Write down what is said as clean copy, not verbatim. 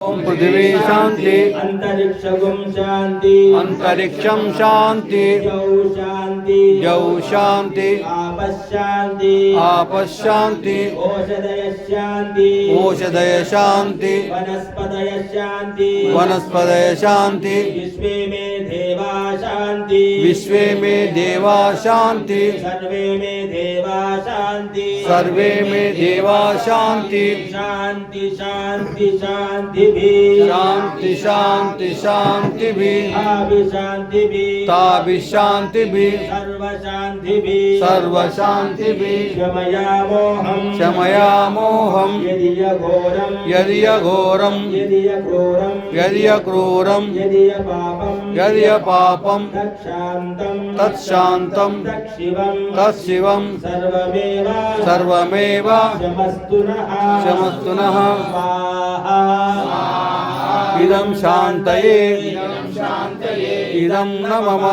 ओम पृथ्वी शांति अंतरिक्षगुम शांति अंतरिक्षम शांति जौ शांति जौ शांति आपशांति आपशांति औषधय शांति औषधय शांति वनस्पतय शांति वनस्पतय शांति विश्वे में देवा शांति विश्वे में देवा शांति सर्वे में देवा शांति सर्वे में देवा शांति शांति शांति शांति भी शांति शांति शांति भी ताभि शांति भी ताभि शांति भी सर्व शांति भी सर्व शांति भी क्षमयामोहम् क्षमयामोहम् यदि घोरम यदि घोरम यदि क्रूरम यदि क्रूरम यदि पापम यदि पापम तत्शांतम तत्शांतम तत्शिवम तत्शिवं सर्वमेव सर्वमेव क्षमस्तु नः क्षमस्तु नः स्वाहा इदं शान्तये इदं न मम